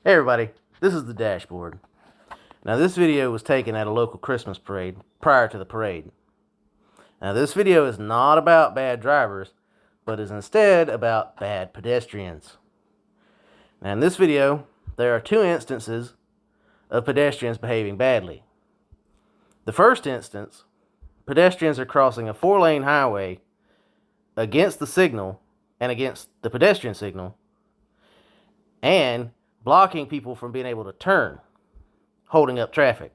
Hey everybody, this is the dashboard. Now this video was taken at a local Christmas parade prior to the parade. Now this video is not about bad drivers, but is instead about bad pedestrians. Now in this video, there are two instances of pedestrians behaving badly. The first instance, pedestrians are crossing a 4-lane highway against the signal and against the pedestrian signal, and blocking people from being able to turn, holding up traffic.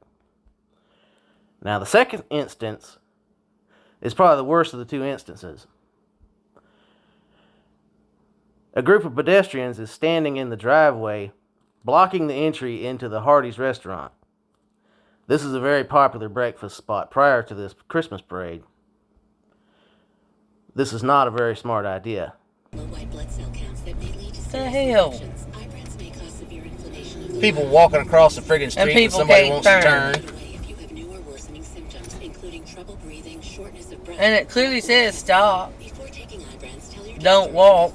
Now, the second instance is probably the worst of the two instances. A group of pedestrians is standing in the driveway, blocking the entry into the Hardee's restaurant. This is a very popular breakfast spot prior to this Christmas parade. This is not a very smart idea. The hell? People walking across the friggin' street and somebody wants to turn. And it clearly says stop. Don't walk.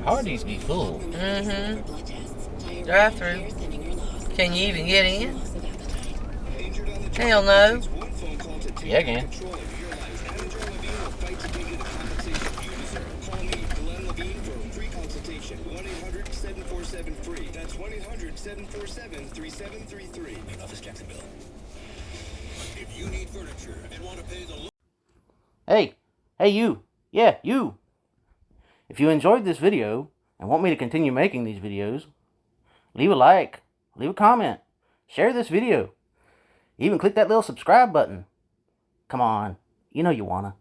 Hardee's be full. Mm-hmm. Drive through. Can you even get in? Hell no. Yeah, again. Hey you. Yeah, you. If you enjoyed this video and want me to continue making these videos, leave a like, leave a comment, share this video, even click that little subscribe button. Come on, you know you wanna.